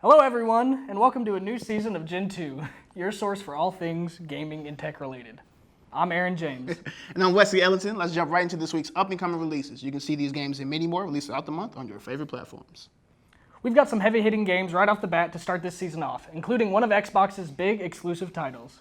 Hello everyone, and welcome to a new season of Gentoo, your source for all things gaming and tech related. I'm Aaron James. And I'm Wesley Ellington. Let's jump right into this week's up-and-coming releases. You can see these games and many more released throughout the month on your favorite platforms. We've got some heavy-hitting games right off the bat to start this season off, including one of Xbox's big exclusive titles.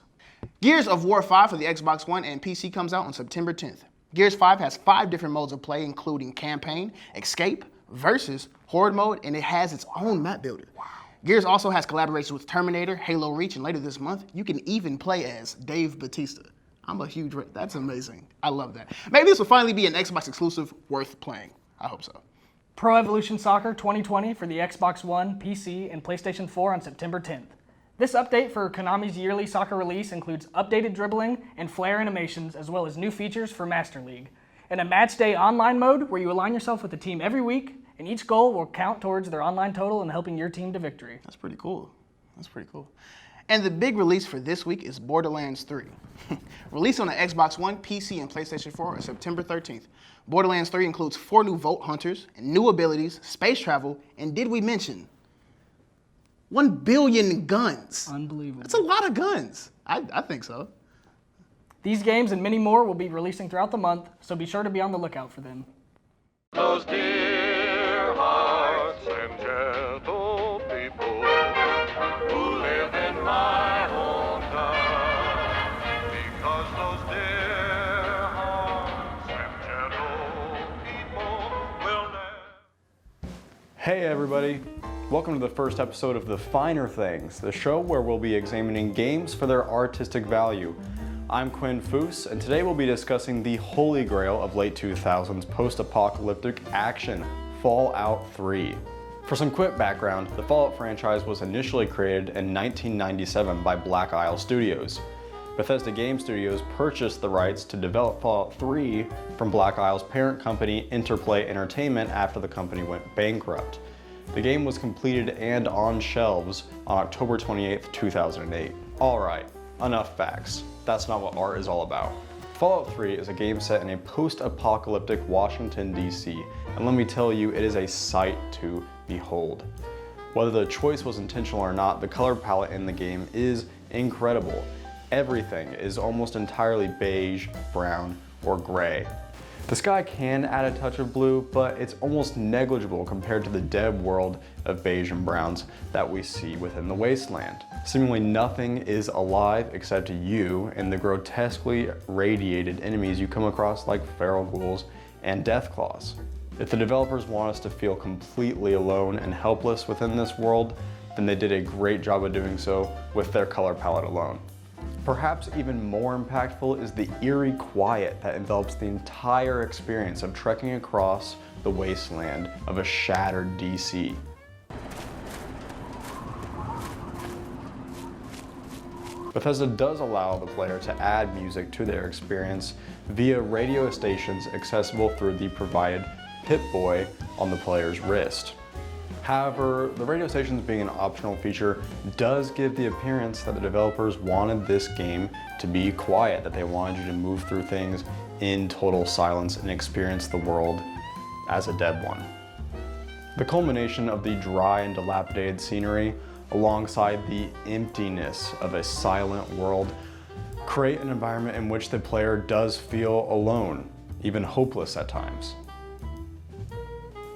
Gears of War 5 for the Xbox One and PC comes out on September 10th. Gears 5 has 5 different modes of play, including Campaign, Escape, Versus, Horde mode, and it has its own map builder. Wow. Gears also has collaborations with Terminator, Halo Reach, and later this month, you can even play as Dave Bautista. I'm a huge, that's amazing. I love that. Maybe this will finally be an Xbox exclusive worth playing. I hope so. Pro Evolution Soccer 2020 for the Xbox One, PC, and PlayStation 4 on September 10th. This update for Konami's yearly soccer release includes updated dribbling and flare animations, as well as new features for Master League, and a match day online mode where you align yourself with the team every week, and each goal will count towards their online total and helping your team to victory. That's pretty cool. That's pretty cool. And the big release for this week is Borderlands 3. Released on the Xbox One, PC, and PlayStation 4 on September 13th. Borderlands 3 includes 4 new Vault Hunters, and new abilities, space travel, and did we mention 1 billion guns? Unbelievable. That's a lot of guns. I think so. These games and many more will be releasing throughout the month, so be sure to be on the lookout for them. Those dear hearts and gentle people who live in my hometown, because those dear hearts and gentle people will never. Hey everybody, welcome to the first episode of The Finer Things, the show where we'll be examining games for their artistic value. I'm Quinn Foose, and today we'll be discussing the holy grail of late 2000s post-apocalyptic action, Fallout 3. For some quick background, the Fallout franchise was initially created in 1997 by Black Isle Studios. Bethesda Game Studios purchased the rights to develop Fallout 3 from Black Isle's parent company Interplay Entertainment after the company went bankrupt. The game was completed and on shelves on October 28, 2008. Alright, enough facts. That's not what art is all about. Fallout 3 is a game set in a post-apocalyptic Washington, D.C., and let me tell you, it is a sight to behold. Whether the choice was intentional or not, the color palette in the game is incredible. Everything is almost entirely beige, brown, or gray. The sky can add a touch of blue, but it's almost negligible compared to the dead world of beige and browns that we see within the wasteland. Seemingly nothing is alive except you and the grotesquely radiated enemies you come across like feral ghouls and deathclaws. If the developers want us to feel completely alone and helpless within this world, then they did a great job of doing so with their color palette alone. Perhaps even more impactful is the eerie quiet that envelops the entire experience of trekking across the wasteland of a shattered DC. Bethesda does allow the player to add music to their experience via radio stations accessible through the provided Pip-Boy on the player's wrist. However, the radio stations being an optional feature does give the appearance that the developers wanted this game to be quiet, that they wanted you to move through things in total silence and experience the world as a dead one. The culmination of the dry and dilapidated scenery alongside the emptiness of a silent world create an environment in which the player does feel alone, even hopeless at times.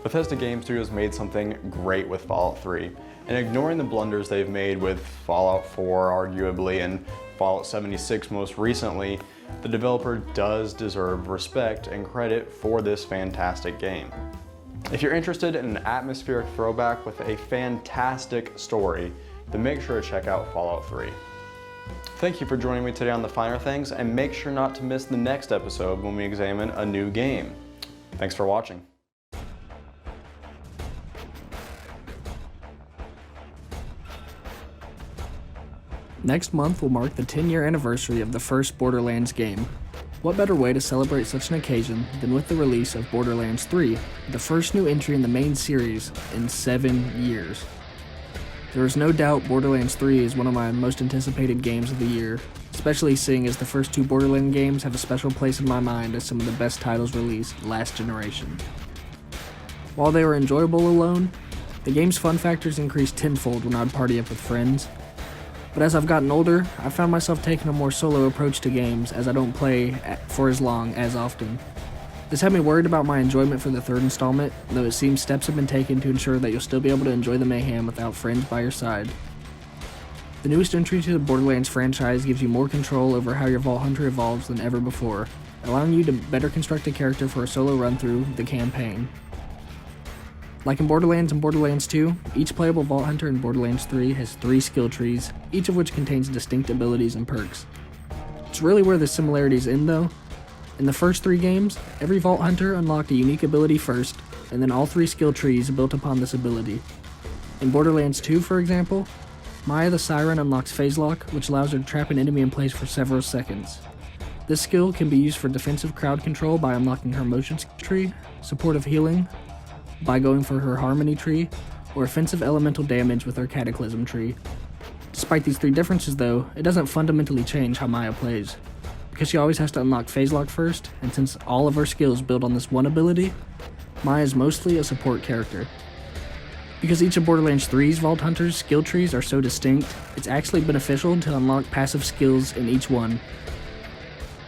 Bethesda Game Studios made something great with Fallout 3, and ignoring the blunders they've made with Fallout 4 arguably and Fallout 76 most recently, the developer does deserve respect and credit for this fantastic game. If you're interested in an atmospheric throwback with a fantastic story, then make sure to check out Fallout 3. Thank you for joining me today on The Finer Things, and make sure not to miss the next episode when we examine a new game. Thanks for watching. Next month will mark the 10-year anniversary of the first Borderlands game. What better way to celebrate such an occasion than with the release of Borderlands 3, the first new entry in the main series in 7 years. There is no doubt Borderlands 3 is one of my most anticipated games of the year, especially seeing as the first 2 Borderlands games have a special place in my mind as some of the best titles released last generation. While they were enjoyable alone, The game's fun factors increased tenfold when I'd party up with friends. But as I've gotten older, I found myself taking a more solo approach to games as I don't play for as long as often. This had me worried about my enjoyment for the third installment, though it seems steps have been taken to ensure that you'll still be able to enjoy the mayhem without friends by your side. The newest entry to the Borderlands franchise gives you more control over how your Vault Hunter evolves than ever before, allowing you to better construct a character for a solo run through the campaign. Like in Borderlands and Borderlands 2, each playable Vault Hunter in Borderlands 3 has 3 skill trees, each of which contains distinct abilities and perks. It's really where the similarities end though. In the first 3 games, every Vault Hunter unlocked a unique ability first, and then all 3 skill trees built upon this ability. In Borderlands 2, for example, Maya the Siren unlocks Phase Lock, which allows her to trap an enemy in place for several seconds. This skill can be used for defensive crowd control by unlocking her motion tree, supportive healing, by going for her harmony tree, or offensive elemental damage with her cataclysm tree. Despite these 3 differences though, it doesn't fundamentally change how Maya plays. Because she always has to unlock Phase Lock first, and since all of her skills build on this one ability, Maya is mostly a support character. Because each of Borderlands 3's Vault Hunters' skill trees are so distinct, it's actually beneficial to unlock passive skills in each one.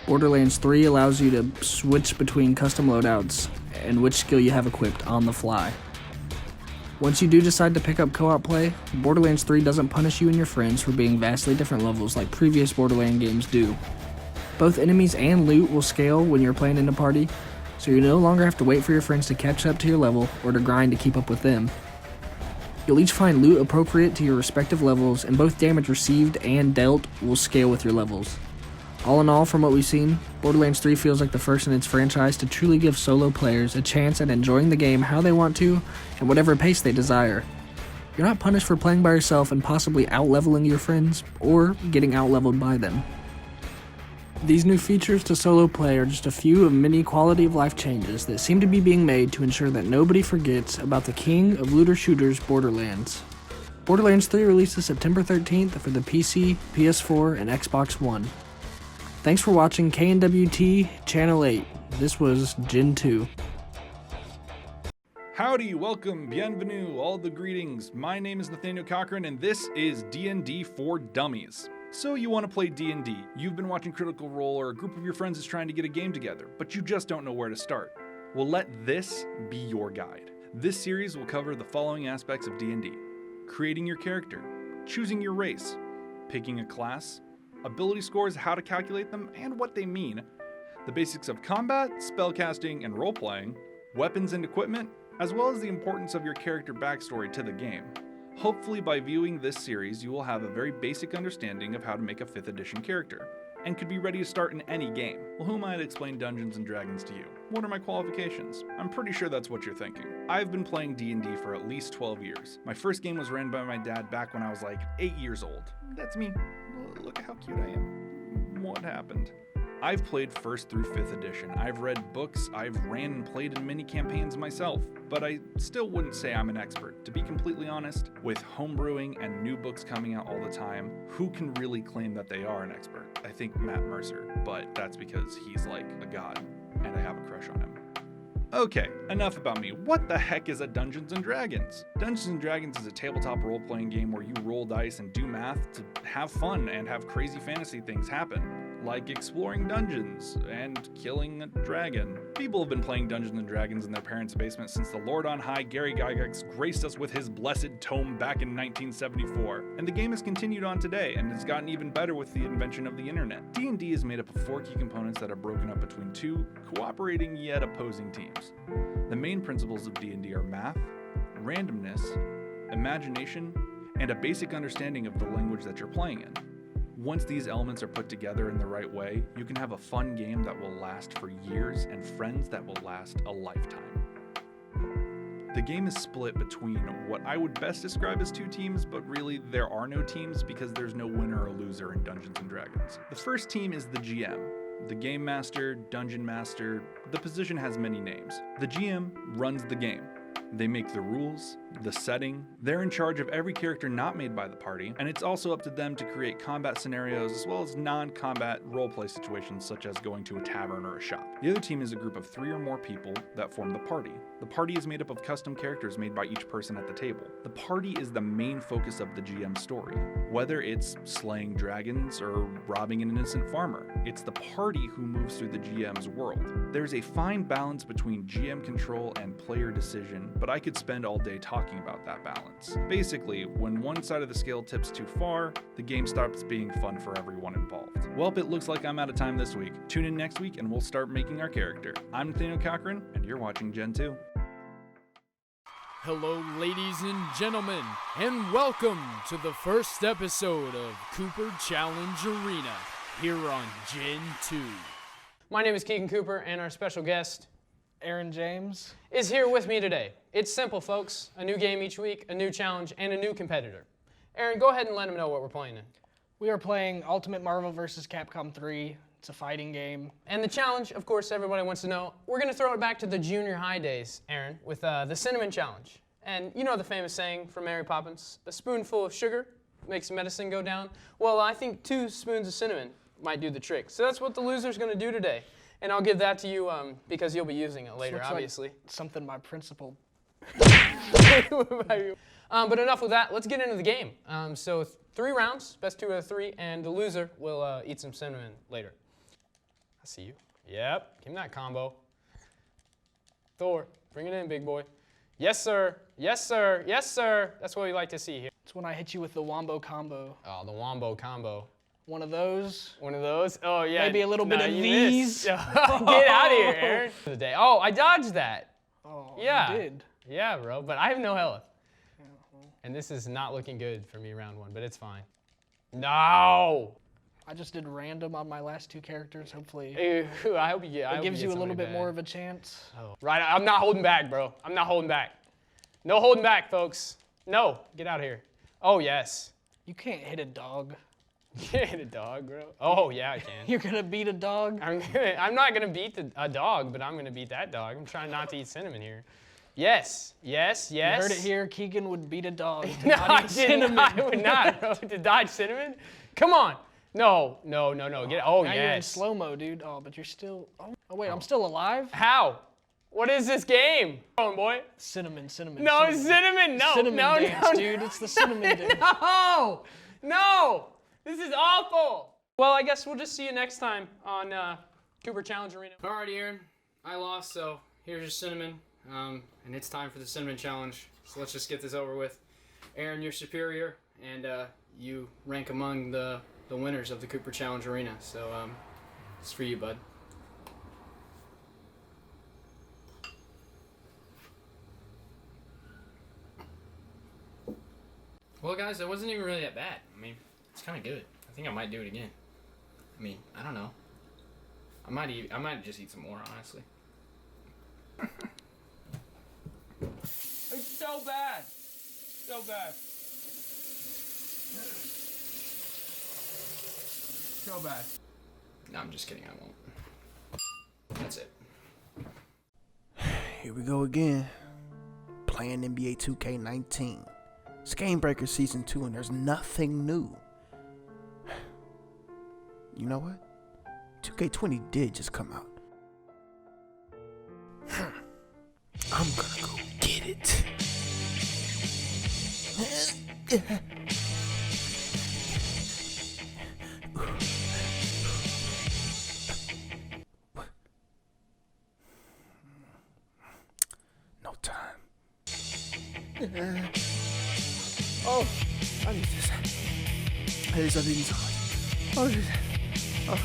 Borderlands 3 allows you to switch between custom loadouts and which skill you have equipped on the fly. Once you do decide to pick up co-op play, Borderlands 3 doesn't punish you and your friends for being vastly different levels like previous Borderlands games do. Both enemies and loot will scale when you're playing in a party, so you no longer have to wait for your friends to catch up to your level or to grind to keep up with them. You'll each find loot appropriate to your respective levels, and both damage received and dealt will scale with your levels. All in all, from what we've seen, Borderlands 3 feels like the first in its franchise to truly give solo players a chance at enjoying the game how they want to, and whatever pace they desire. You're not punished for playing by yourself and possibly out-leveling your friends, or getting out-leveled by them. These new features to solo play are just a few of many quality of life changes that seem to be being made to ensure that nobody forgets about the king of looter shooters, Borderlands. Borderlands 3 releases September 13th for the PC, PS4, and Xbox One. Thanks for watching KNWT Channel 8. This was Gentoo. Howdy, welcome, bienvenue, all the greetings. My name is Nathaniel Cochran, and this is D&D for Dummies. So you want to play D&D, you've been watching Critical Role, or a group of your friends is trying to get a game together, but you just don't know where to start. Well, let this be your guide. This series will cover the following aspects of D&D: creating your character, choosing your race, picking a class, ability scores, how to calculate them, and what they mean, the basics of combat, spellcasting, and role-playing, weapons and equipment, as well as the importance of your character backstory to the game. Hopefully by viewing this series, you will have a very basic understanding of how to make a 5th edition character, and could be ready to start in any game. Well, who am I to explain Dungeons & Dragons to you? What are my qualifications? I'm pretty sure that's what you're thinking. I've been playing D&D for at least 12 years. My first game was ran by my dad back when I was like 8 years old. That's me. Look how cute I am. What happened? I've played 1st through 5th edition. I've read books, I've ran and played in mini campaigns myself, but I still wouldn't say I'm an expert. To be completely honest, with homebrewing and new books coming out all the time, who can really claim that they are an expert? I think Matt Mercer, but that's because he's like a god, and I have a crush on him. Okay, enough about me. What the heck is a Dungeons & Dragons? Dungeons & Dragons is a tabletop role-playing game where you roll dice and do math to have fun and have crazy fantasy things happen, like exploring dungeons and killing a dragon. People have been playing Dungeons & Dragons in their parents' basement since the Lord on High, Gary Gygax, graced us with his blessed tome back in 1974. And the game has continued on today, and has gotten even better with the invention of the internet. D&D is made up of 4 key components that are broken up between 2 cooperating yet opposing teams. The main principles of D&D are math, randomness, imagination, and a basic understanding of the language that you're playing in. Once these elements are put together in the right way, you can have a fun game that will last for years and friends that will last a lifetime. The game is split between what I would best describe as 2 teams, but really there are no teams because there's no winner or loser in Dungeons & Dragons. The first team is the GM. The Game Master, Dungeon Master, the position has many names. The GM runs the game. They make the rules, the setting. They're in charge of every character not made by the party, and it's also up to them to create combat scenarios as well as non-combat roleplay situations such as going to a tavern or a shop. The other team is a group of 3 or more people that form the party. The party is made up of custom characters made by each person at the table. The party is the main focus of the GM story. Whether it's slaying dragons or robbing an innocent farmer, it's the party who moves through the GM's world. There's a fine balance between GM control and player decision, but I could spend all day talking about that balance. Basically, when one side of the scale tips too far, the game stops being fun for everyone involved. Well, it looks like I'm out of time this week. Tune in next week and we'll start making our character. I'm Nathaniel Cochran, and you're watching Gentoo. Hello, ladies and gentlemen, and welcome to the first episode of Cooper Challenge Arena here on Gentoo. My name is Keegan Cooper, and our special guest, Aaron James. is here with me today. It's simple, folks. A new game each week, a new challenge, and a new competitor. Aaron, go ahead and let them know what we're playing in. We are playing Ultimate Marvel vs. Capcom 3. It's a fighting game. And the challenge, of course, everybody wants to know, we're going to throw it back to the junior high days, Aaron, with the Cinnamon Challenge. And you know the famous saying from Mary Poppins, a spoonful of sugar makes medicine go down. Well, I think 2 spoons of cinnamon might do the trick. So that's what the loser's going to do today. And I'll give that to you because you'll be using it later, obviously. Like something my principal. But enough with that. Let's get into the game. So 3 rounds, best 2 out of 3, and the loser will eat some cinnamon later. I see you. Yep, give him that combo. Thor, bring it in, big boy. Yes, sir. Yes, sir. Yes, sir. That's what we like to see here. It's when I hit you with the Wombo combo. Oh, the Wombo combo. One of those. One of those? Oh, yeah. Maybe a little bit of you these. missed. Get out of here, Aaron. Oh, I dodged that. Oh, Yeah. you did. Yeah, bro, but I have no health. And this is not looking good for me round 1, but it's fine. No! I just did random on my last 2 characters. Hopefully, Ew, I hope you get. it gives you a little bit more of a chance. Oh. Right, I'm not holding back, bro. I'm not holding back. No holding back, folks. No, get out of here. Oh, yes. You can't hit a dog. You can't hit a dog, bro. Oh, yeah, I can. You're gonna beat a dog? I'm not gonna beat a dog, but I'm gonna beat that dog. I'm trying not to eat cinnamon here. Yes, yes, yes. You heard it here. Keegan would beat a dog. To No, not I eat did cinnamon. not. I would not, bro. To dodge cinnamon? Come on. No. Get. Oh, Now yes. you're in slow-mo, dude. Oh, but you're still. Oh wait, I'm still alive. How? What is this game? Come on, boy. Cinnamon. No, cinnamon. No, Cinnamon no, dance, no, dude. It's the cinnamon dance. No. This is awful. Well, I guess we'll just see you next time on Cooper Challenge Arena. Alrighty, Aaron. I lost, so here's your cinnamon. And it's time for the Cinnamon Challenge. So let's just get this over with. Aaron, you're superior, and you rank among the winners of the Cooper Challenge Arena. So it's for you, bud. Well, guys, it wasn't even really that bad. I mean, it's kind of good. I think I might do it again. I mean, I don't know. I might just eat some more, honestly. It's so bad. So bad. So bad. No, I'm just kidding. I won't. That's it. Here we go again. Playing NBA 2K19. It's Game Breaker Season 2 and there's nothing new. You know what? 2K20 did just come out. I'm gonna go get it. No time. Oh, I need this. There's other things on. Oh, I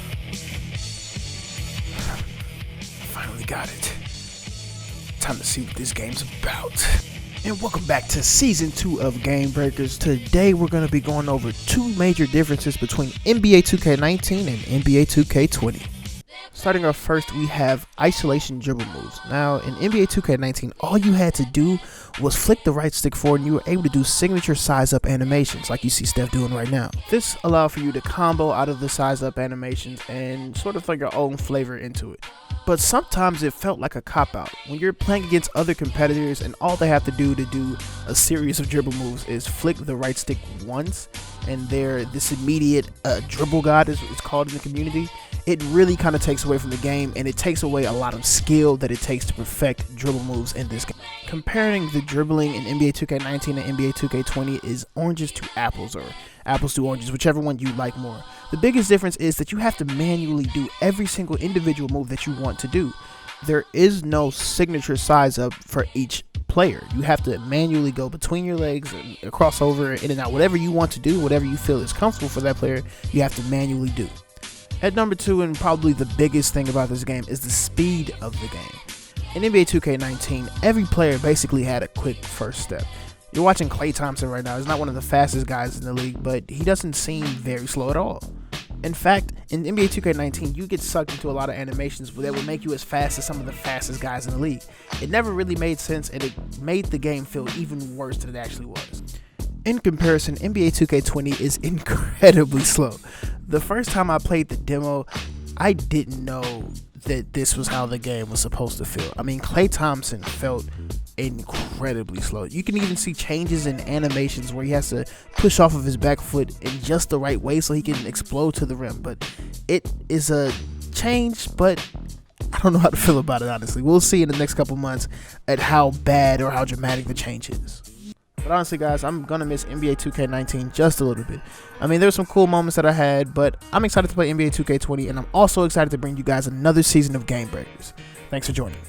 finally got it. Time to see what this game's about. And welcome back to Season 2 of Game Breakers. Today we're going to be going over 2 major differences between NBA 2K19 and NBA 2K20. Starting off first, we have isolation dribble moves. Now, in NBA 2K19, all you had to do was flick the right stick forward and you were able to do signature size-up animations like you see Steph doing right now. This allowed for you to combo out of the size-up animations and sort of like your own flavor into it. but sometimes it felt like a cop-out. When you're playing against other competitors and all they have to do a series of dribble moves is flick the right stick once, and they're this immediate dribble god is called in the community, it really kind of takes away from the game, and it takes away a lot of skill that it takes to perfect dribble moves in this game. Comparing the dribbling in NBA 2K19 and NBA 2K20 is oranges to apples, or apples to oranges, whichever one you like more. The biggest difference is that you have to manually do every single individual move that you want to do. There is no signature size up for each player. You have to manually go between your legs and cross over, in and out. Whatever you want to do, whatever you feel is comfortable for that player, you have to manually do. At number 2, and probably the biggest thing about this game, is the speed of the game. In NBA 2K19, every player basically had a quick first step. You're watching Klay Thompson right now. He's not one of the fastest guys in the league, but he doesn't seem very slow at all. In fact, in NBA 2K19, you get sucked into a lot of animations that will make you as fast as some of the fastest guys in the league. It never really made sense, and it made the game feel even worse than it actually was. In comparison, NBA 2K20 is incredibly slow. The first time I played the demo, I didn't know that this was how the game was supposed to feel. I mean, Klay Thompson felt incredibly slow. You can even see changes in animations where he has to push off of his back foot in just the right way so he can explode to the rim. But it is a change, but I don't know how to feel about it, honestly. We'll see in the next couple months at how bad or how dramatic the change is. But honestly, guys, I'm going to miss NBA 2K19 just a little bit. I mean, there's some cool moments that I had, but I'm excited to play NBA 2K20, and I'm also excited to bring you guys another season of Game Breakers. Thanks for joining me.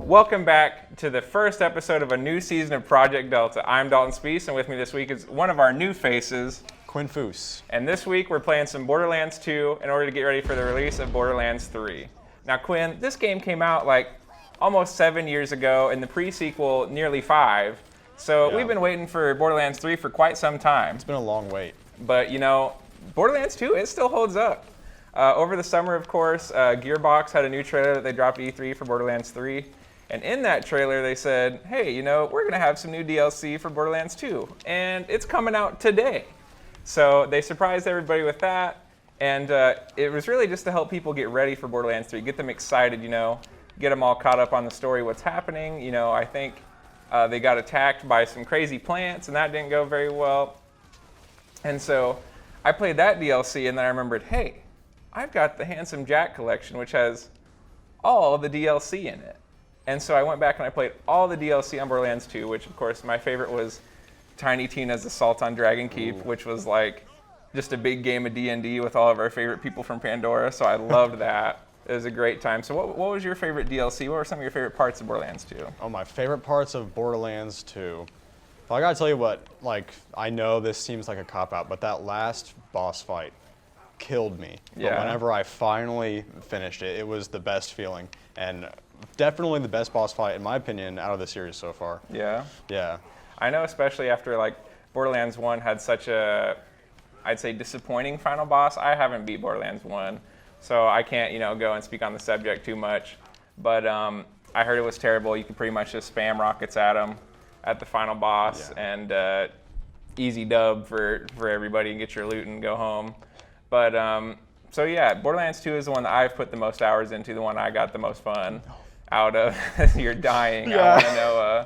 Welcome back to the first episode of a new season of Project Delta. I'm Dalton Speece, and with me this week is one of our new faces, Quinn Foose. And this week we're playing some Borderlands 2 in order to get ready for the release of Borderlands 3. Now, Quinn, this game came out like almost 7 years ago, and the pre-sequel nearly 5. So we've been waiting for Borderlands 3 for quite some time. It's been a long wait. But, you know, Borderlands 2, it still holds up. Over the summer, of course, Gearbox had a new trailer that they dropped at E3 for Borderlands 3. And in that trailer, they said, hey, you know, we're going to have some new DLC for Borderlands 2. And it's coming out today. So they surprised everybody with that. And it was really just to help people get ready for Borderlands 3, get them excited, you know, get them all caught up on the story, what's happening. You know, I think they got attacked by some crazy plants, and that didn't go very well. And so I played that DLC, and then I remembered, hey, I've got the Handsome Jack collection, which has all the DLC in it. And so I went back and I played all the DLC on Borderlands 2, which, of course, my favorite was Tiny Tina's Assault on Dragon Keep, which was like just a big game of D&D with all of our favorite people from Pandora. So I loved that. It was a great time. So what was your favorite DLC? What were some of your favorite parts of Borderlands 2? Oh, my favorite parts of Borderlands 2. Well, I gotta tell you what, like, I know this seems like a cop-out, but that last boss fight killed me. Yeah. But whenever I finally finished it, it was the best feeling. And definitely the best boss fight, in my opinion, out of the series so far. Yeah? Yeah. I know, especially after like Borderlands 1 had such a, I'd say, disappointing final boss. I haven't beat Borderlands 1, so I can't, you know, go and speak on the subject too much. But I heard it was terrible. You could pretty much just spam rockets at him at the final boss, and easy dub for everybody and get your loot and go home. But so yeah, Borderlands 2 is the one that I've put the most hours into, the one I got the most fun out of. You're dying. I want to know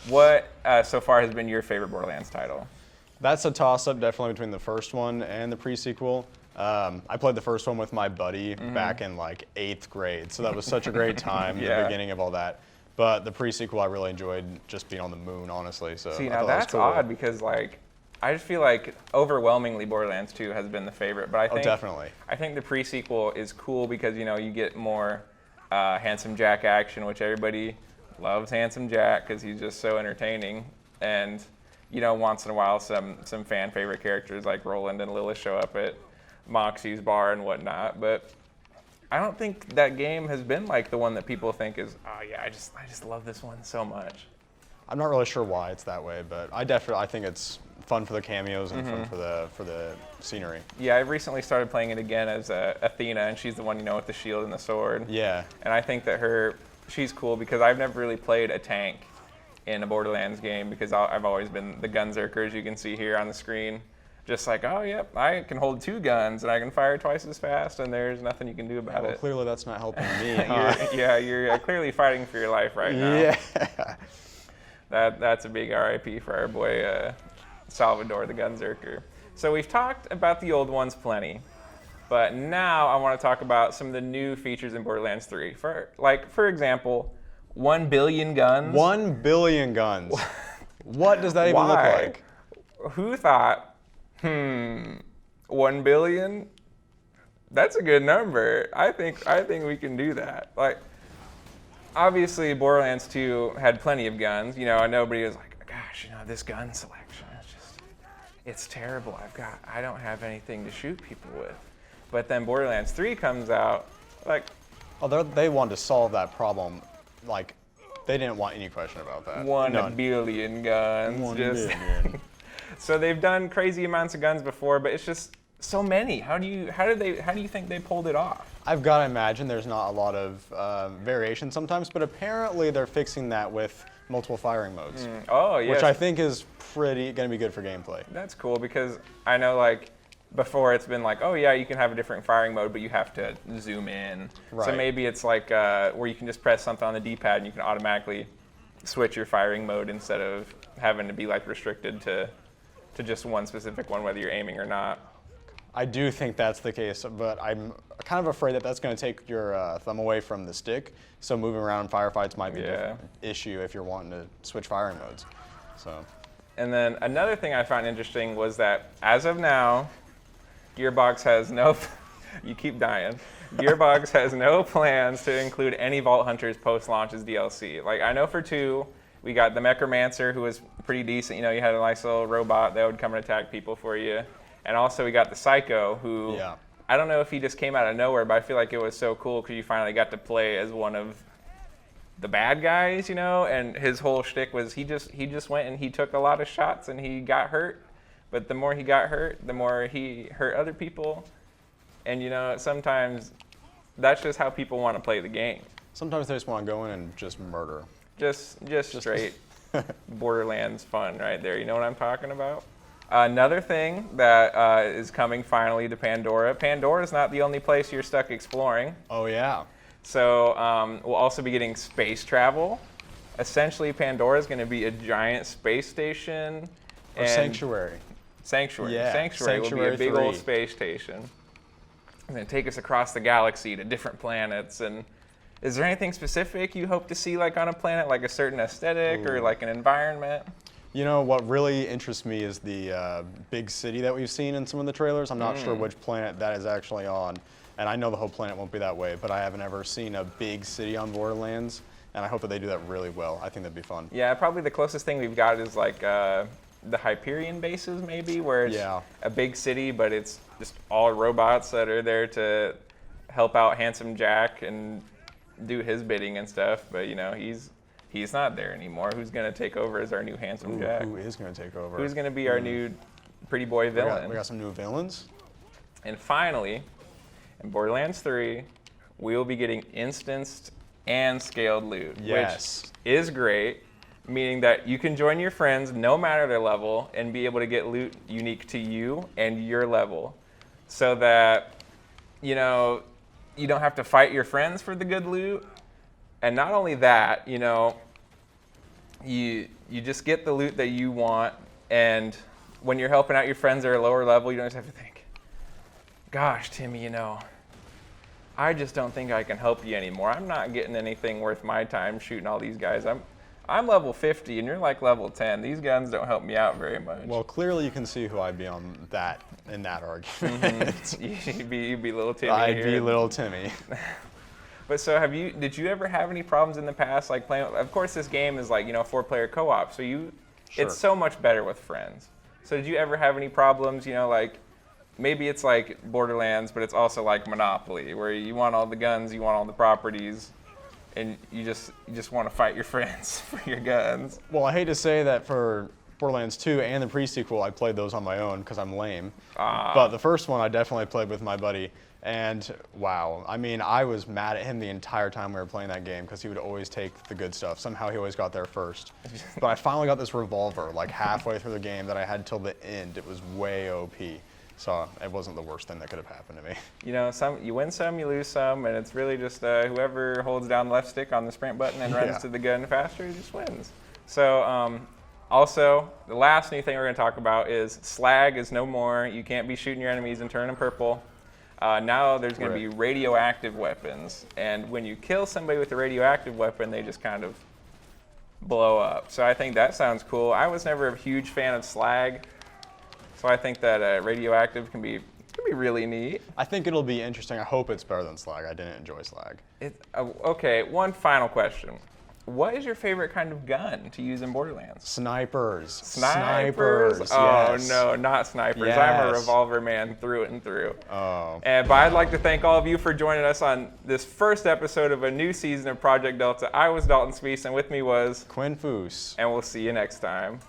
what so far has been your favorite Borderlands title? That's a toss-up, definitely between the first one and the pre-sequel. I played the first one with my buddy back in like 8th grade, so that was such a great time, the beginning of all that. But the pre-sequel, I really enjoyed just being on the moon, honestly. So see, now that's cool. Odd because like I just feel like overwhelmingly Borderlands 2 has been the favorite, but I think definitely. I think the pre-sequel is cool because, you know, you get more Handsome Jack action, which everybody loves Handsome Jack because he's just so entertaining. And, you know, once in a while some fan favorite characters like Roland and Lilith show up at Moxie's bar and whatnot. But I don't think that game has been like the one that people think is, oh yeah, I just love this one so much. I'm not really sure why it's that way, but I think it's fun for the cameos and fun for the scenery. Yeah, I've recently started playing it again as Athena, and she's the one, you know, with the shield and the sword. Yeah. And I think that she's cool because I've never really played a tank in a Borderlands game because I've always been the gunzerker, as you can see here on the screen. Just like, oh, yep, I can hold 2 guns and I can fire twice as fast, and there's nothing you can do about it. Clearly that's not helping me, huh? You're clearly fighting for your life right now. Yeah. That's a big RIP for our boy Salvador, the gunzerker. So we've talked about the old ones plenty, but now I want to talk about some of the new features in Borderlands 3. For example, 1 billion guns. 1 billion guns. What does that even look like? Who thought, 1 billion? That's a good number. I think we can do that. Like, obviously, Borderlands 2 had plenty of guns. You know, and nobody was like, gosh, this gun selection is just, it's terrible. I don't have anything to shoot people with. But then Borderlands 3 comes out, like, oh, they wanted to solve that problem. Like, they didn't want any question about that. 1 billion guns. 1 billion. So they've done crazy amounts of guns before, but it's just so many. How do you think they pulled it off? I've got to imagine there's not a lot of variation sometimes, but apparently they're fixing that with multiple firing modes. Oh, yes. Which I think is going to be good for gameplay. That's cool because I know, like, before it's been like, oh yeah, you can have a different firing mode, but you have to zoom in. Right. So maybe it's like where you can just press something on the D-pad and you can automatically switch your firing mode instead of having to be like restricted to just one specific one, whether you're aiming or not. I do think that's the case, but I'm kind of afraid that that's going to take your thumb away from the stick. So moving around in firefights might be an issue if you're wanting to switch firing modes. So. And then another thing I found interesting was that as of now, Gearbox has no, you keep dying. Gearbox has no plans to include any Vault Hunters post-launch as DLC. Like, I know for 2, we got the Mechromancer, who was pretty decent. You know, you had a nice little robot that would come and attack people for you. And also we got the Psycho, who, I don't know if he just came out of nowhere, but I feel like it was so cool because you finally got to play as one of the bad guys, you know? And his whole shtick was he just went and he took a lot of shots and he got hurt. But the more he got hurt, the more he hurt other people. And, you know, sometimes that's just how people want to play the game. Sometimes they just want to go in and just murder. Just straight Borderlands fun right there. You know what I'm talking about? Another thing that is coming finally to Pandora. Pandora is not the only place you're stuck exploring. Oh, yeah. So we'll also be getting space travel. Essentially, Pandora is going to be a giant space station. Or Sanctuary. Sanctuary. Yeah. Sanctuary will be a big old space station. It's going to take us across the galaxy to different planets. And is there anything specific you hope to see, like on a planet, like a certain aesthetic or like an environment? You know, what really interests me is the big city that we've seen in some of the trailers. I'm not sure which planet that is actually on. And I know the whole planet won't be that way, but I haven't ever seen a big city on Borderlands. And I hope that they do that really well. I think that'd be fun. Yeah, probably the closest thing we've got is like the Hyperion bases, maybe, where it's a big city, but it's just all robots that are there to help out Handsome Jack and do his bidding and stuff. But, you know, he's not there anymore. Who's going to take over as our new Handsome Jack? Who is going to take over? Who's going to be our new pretty boy villain? We got some new villains. And finally, in Borderlands 3, we will be getting instanced and scaled loot, which is great, meaning that you can join your friends no matter their level and be able to get loot unique to you and your level, so that, you know, you don't have to fight your friends for the good loot. And not only that, you know, you just get the loot that you want, and when you're helping out your friends that are lower level, you don't just have to think, gosh, Timmy, you know, I just don't think I can help you anymore. I'm not getting anything worth my time shooting all these guys. I'm level 50 and you're like level 10. These guns don't help me out very much. Well, clearly you can see who I'd be on that in that argument. You'd be little Timmy. I'd be little Timmy. But so did you ever have any problems in the past, like playing? Of course, this game is like, you know, 4-player co-op, so it's so much better with friends. So did you ever have any problems, you know, like maybe it's like Borderlands, but it's also like Monopoly, where you want all the guns, you want all the properties, and you just want to fight your friends for your guns? Well, I hate to say that for Borderlands 2 and the pre-sequel, I played those on my own because I'm lame. But the first one I definitely played with my buddy. And wow, I mean, I was mad at him the entire time we were playing that game because he would always take the good stuff. Somehow he always got there first. But I finally got this revolver like halfway through the game that I had till the end. It was way OP. So it wasn't the worst thing that could have happened to me. You know, you win some, you lose some, and it's really just whoever holds down the left stick on the sprint button and runs to the gun faster just wins. So also, the last new thing we're going to talk about is slag is no more. You can't be shooting your enemies and turning them purple. Now there's going to be radioactive weapons, and when you kill somebody with a radioactive weapon, they just kind of blow up. So I think that sounds cool. I was never a huge fan of slag, so I think that radioactive can be really neat. I think it'll be interesting. I hope it's better than slag. I didn't enjoy slag. Okay, one final question. What is your favorite kind of gun to use in Borderlands? Snipers. Snipers? Oh, no, not snipers. Yes. I'm a revolver man through and through. Oh. But I'd like to thank all of you for joining us on this first episode of a new season of Project Delta. I was Dalton Spees, and with me was Quinn Foose. And we'll see you next time.